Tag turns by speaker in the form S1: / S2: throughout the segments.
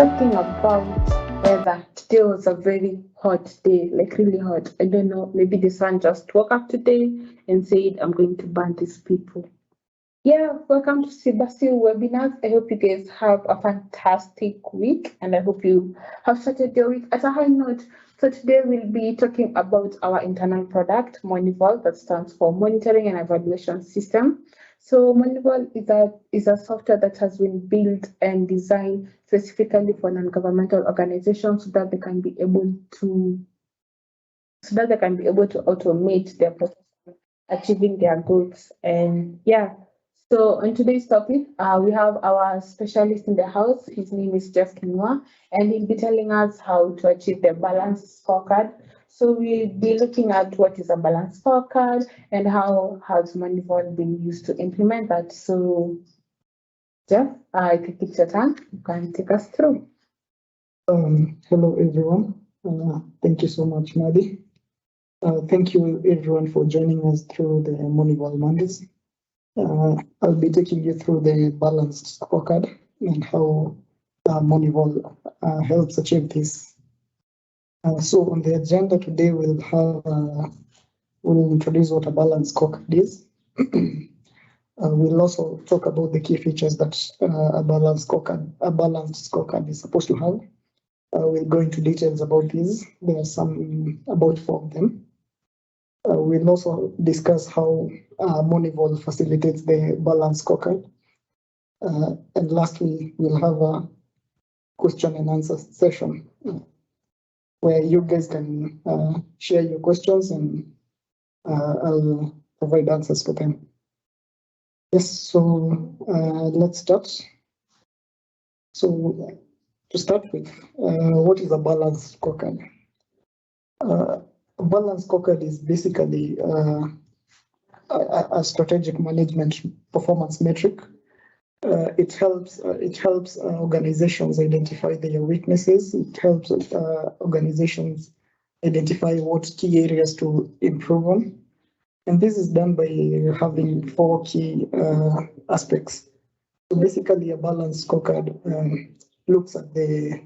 S1: Talking about weather, today was a very hot day, like really hot. I don't know, maybe the sun just woke up today and said, I'm going to burn these people. Yeah, welcome to Sibasi webinars. I hope you guys have a fantastic week and I hope you have started your week at a high note. So today we'll be talking about our internal product, Monival, that stands for Monitoring and Evaluation System. So Monival is a software that has been built and designed specifically for non-governmental organizations so that they can be able to automate their process of achieving their goals. And yeah, so on today's topic, we have our specialist in the house. His name is Jeff Kinwa, and he'll be telling us how to achieve the balanced scorecard. So we'll be looking at what is a balanced scorecard and how has Moneyval been used to implement that. So Jeff, I think it's your turn. You can take us through.
S2: Hello, everyone. Thank you so much, Madi. Thank you, everyone, for joining us through the Monival Mondays. I'll be taking you through the balanced scorecard and how Monival helps achieve this. So on the agenda today, we'll introduce what a balanced scorecard is. We'll also talk about the key features that a balanced scorecard is supposed to have. We'll go into details about these. There are about 4 of them. We'll also discuss how Monival facilitates the balanced scorecard. And lastly, we'll have a question and answer session where you guys can share your questions and I'll provide answers for them. Yes, so let's start. So to start with, what is a balanced scorecard? A balanced scorecard is basically a strategic management performance metric. It helps organizations identify their weaknesses. It helps organizations identify what key areas to improve on. And this is done by having 4 key aspects. So basically, a balanced scorecard looks at the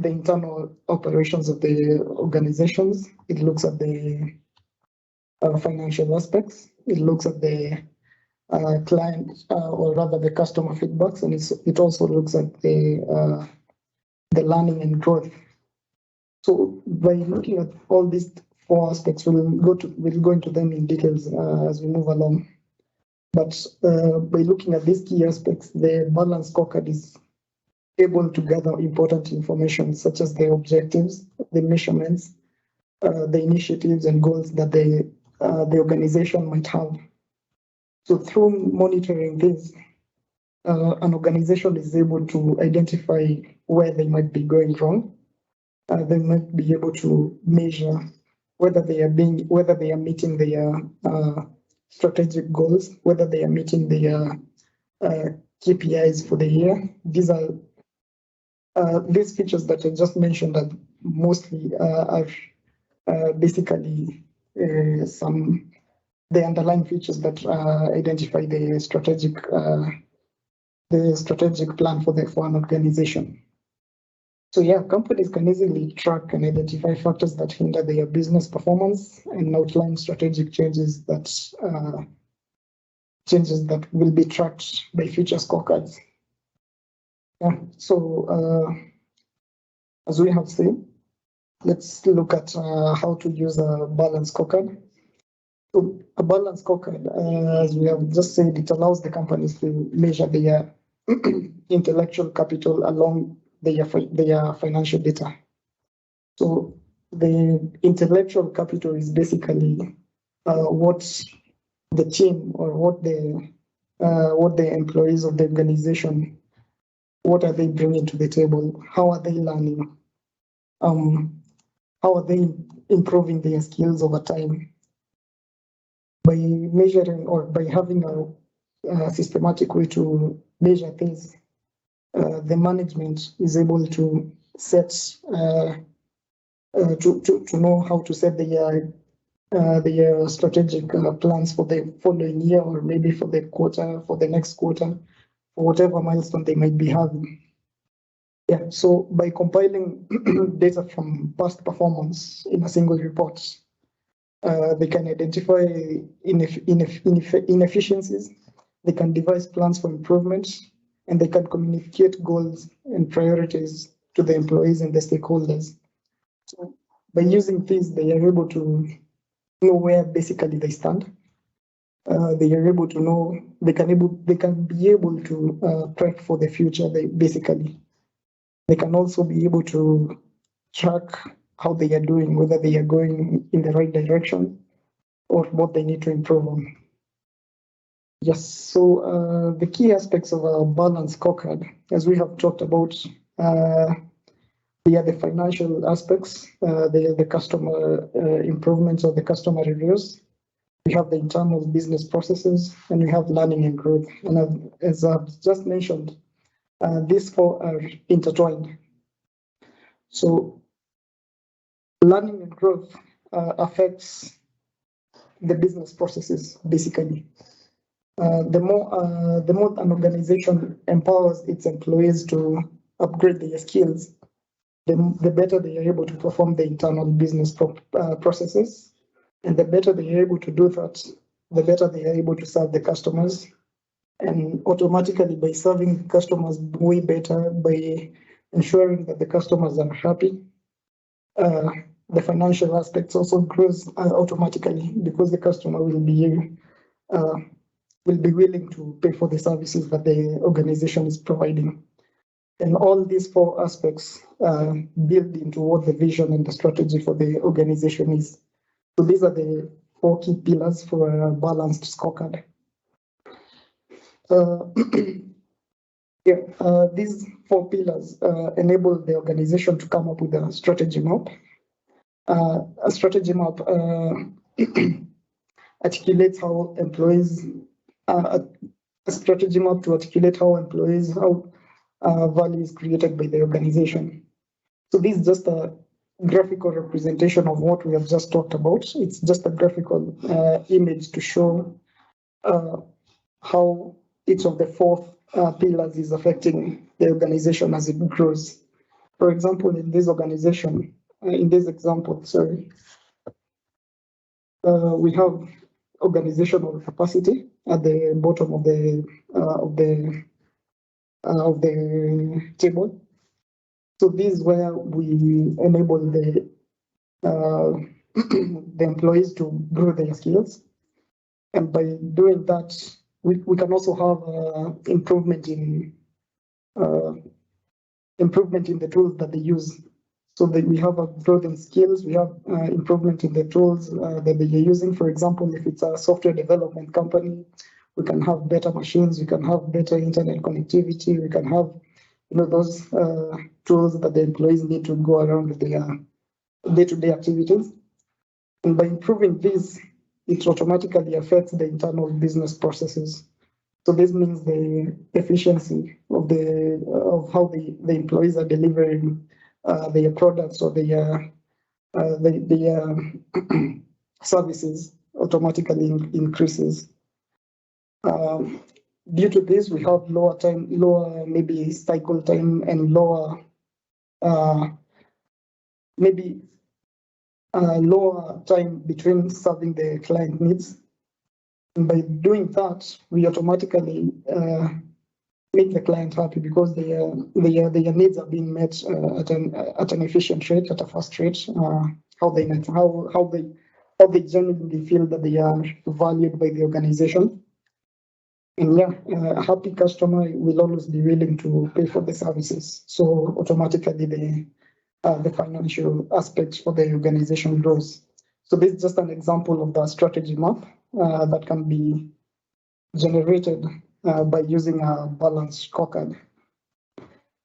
S2: internal operations of the organizations. It looks at the financial aspects. It looks at the client, or rather the customer feedbacks, and it also looks at the learning and growth. So by looking at all these 4 aspects, we'll go into them in details as we move along. But by looking at these key aspects, the balanced scorecard is able to gather important information such as the objectives, the measurements, the initiatives and goals that the organization might have. So through monitoring this, an organization is able to identify where they might be going wrong. They might be able to measure whether they are meeting their strategic goals, whether they are meeting their KPIs for the year. These are these features that I just mentioned that mostly are basically the underlying features that identify the strategic plan for an organization. So yeah, companies can easily track and identify factors that hinder their business performance and outline strategic changes that will be tracked by future scorecards. Yeah, so as we have seen, let's look at how to use a balanced scorecard. So a balanced scorecard, as we have just said, it allows the companies to measure their intellectual capital along their financial data. So the intellectual capital is basically what the team or what the employees of the organization, what are they bringing to the table? How are they learning? How are they improving their skills over time? By measuring or by having a systematic way to measure things, the management is able to set to know how to set the strategic plans for the following year or maybe for the next quarter, for whatever milestone they might be having. Yeah, so by compiling data from past performance in a single report, they can identify inefficiencies, they can devise plans for improvement, and they can communicate goals and priorities to the employees and the stakeholders. So by using this, they are able to know where basically they stand. They are able to know they can be able to prep for the future. They can also be able to track how they are doing, whether they are going in the right direction or what they need to improve on. Yes, so the key aspects of a balanced scorecard, as we have talked about, they are the financial aspects, they are the customer improvements or the customer reviews. We have the internal business processes, and we have learning and growth. And as I've just mentioned, these four are intertwined. So learning and growth affects the business processes, basically. The more an organization empowers its employees to upgrade their skills, the better they are able to perform the internal business processes. And the better they are able to do that, the better they are able to serve the customers. And automatically, by serving customers way better, by ensuring that the customers are happy, the financial aspects also grows automatically, because the customer will be willing to pay for the services that the organization is providing. And all these four aspects build into what the vision and the strategy for the organization is. So these are the four key pillars for a balanced scorecard. These four pillars enable the organization to come up with a strategy map. A strategy map articulates how employees, a strategy map to articulate how employees, how value is created by the organization. So this is just a graphical representation of what we have just talked about. It's just a graphical image to show how each of the four pillars is affecting the organization as it grows. For example, in this organization, in this example, sorry, we have organizational capacity at the bottom of the table. So this is where we enable the the employees to grow their skills, and by doing that, we can also have improvement in the tools that they use. So that we have a growth in skills, we have improvement in the tools that they are using. For example, if it's a software development company, we can have better machines, we can have better internet connectivity, we can have those tools that the employees need to go around with their day-to-day activities. And by improving this, it automatically affects the internal business processes. So this means the efficiency of how the employees are delivering their products or their services automatically increases. Due to this, we have lower maybe cycle time, and lower time between serving the client needs. And by doing that, we automatically make the client happy, because their needs are being met at an efficient rate, at a fast rate. How they genuinely feel that they are valued by the organization. And a happy customer will always be willing to pay for the services. So automatically the financial aspects for the organization grows. So this is just an example of the strategy map that can be generated by using a balanced scorecard.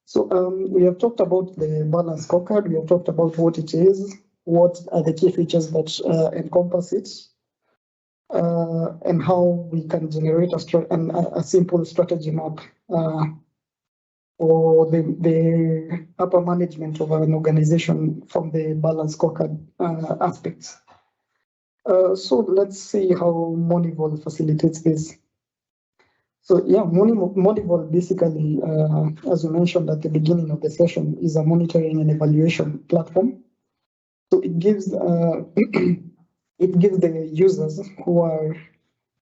S2: So we have talked about the balanced scorecard. We have talked about what it is, what are the key features that encompass it, and how we can generate a simple strategy map for the upper management of an organization from the balanced scorecard aspects. So let's see how Monival facilitates this. So yeah, Monival basically, as you mentioned at the beginning of the session, is a monitoring and evaluation platform. So it gives it gives the users who are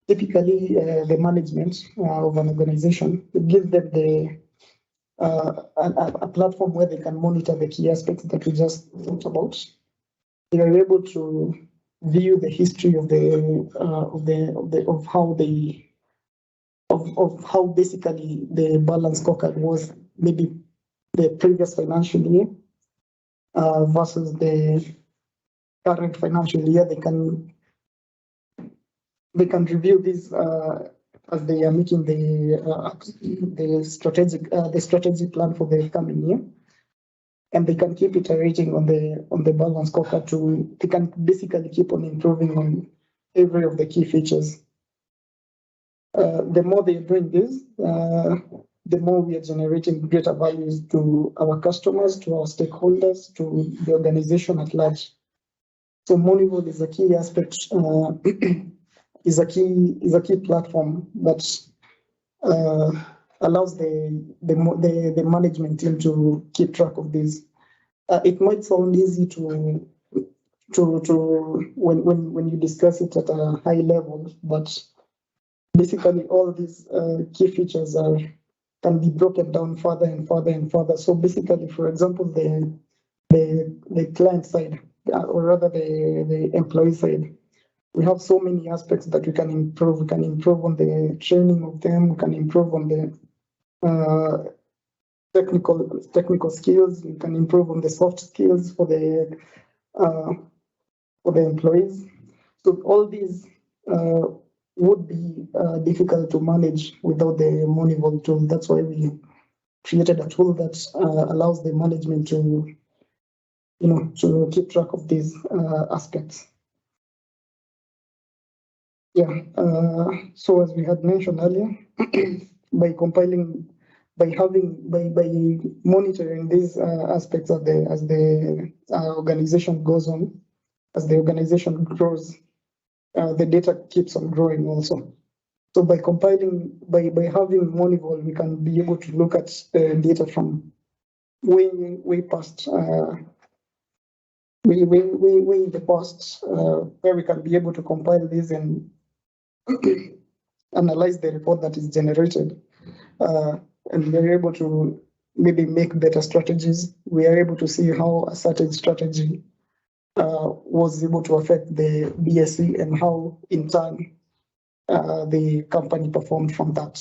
S2: typically the management of an organization. It gives them a platform where they can monitor the key aspects that we just talked about. They are able to view the history of how basically the balance scorecard was maybe the previous financial year versus the current financial year. They can review this as they are making the strategic plan for the coming year, and they can keep iterating on the balance scorecard they can basically keep on improving on every of the key features. The more they're doing this, the more we are generating greater values to our customers, to our stakeholders, to the organization at large. So Monival is a key aspect, is a key platform that allows the management team to keep track of this. It might sound easy to when you discuss it at a high level, but basically all these key features can be broken down further and further and further. So basically, for example, the client side, or rather the employee side, we have so many aspects that we can improve. We can improve on the training of them. We can improve on the technical skills. We can improve on the soft skills for the employees. So all these would be difficult to manage without the Monival tool. That's why we created a tool that allows the management to keep track of these aspects. Yeah. So as we had mentioned earlier, by monitoring these aspects as the organization goes on, as the organization grows, the data keeps on growing also. So by having Monival, we can be able to look at data from way past, way in the past, where we can be able to compile this and analyze the report that is generated, and we're able to maybe make better strategies. We are able to see how a certain strategy was able to affect the BSC and how, in turn, the company performed from that.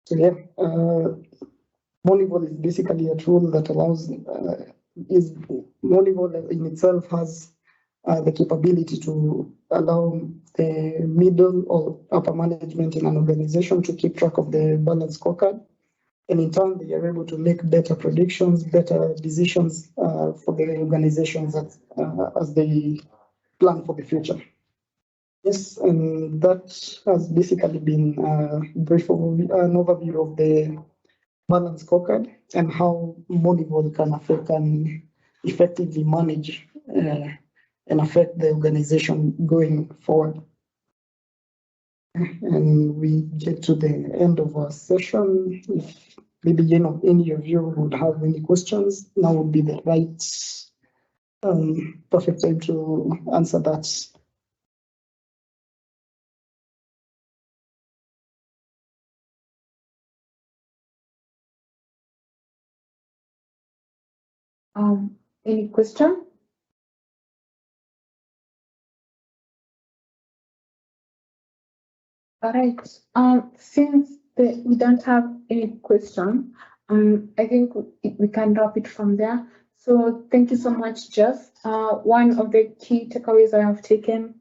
S2: So yeah, Monival is basically a tool that allows. Monival in itself has the capability to allow the middle or upper management in an organization to keep track of the balance scorecard. And in turn, they are able to make better predictions, better decisions for the organizations as they plan for the future. Yes, and that has basically been an overview of the balance scorecard and how Monival can effectively manage and affect the organization going forward. And we get to the end of our session. If maybe any of you would have any questions, now would be the right perfect time to answer that.
S1: Any question? All right. Since we don't have any question, I think we can wrap it from there. So thank you so much, Jeff. One of the key takeaways I have taken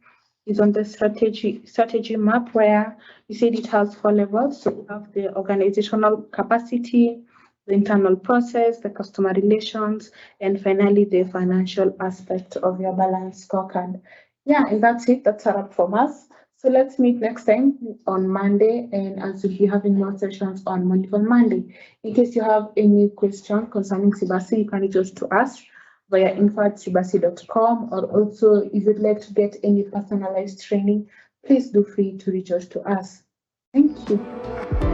S1: is on the strategy map, where you said it has 4 levels. So you have the organizational capacity, the internal process, the customer relations, and finally the financial aspect of your balance scorecard. Yeah, and that's it. That's a wrap from us. So let's meet next time on Monday, and as we'll be having more sessions on Monday. In case you have any question concerning Sibasi, you can reach out to us via info@sibasi.com, or also if you'd like to get any personalized training, please do free to reach out to us. Thank you.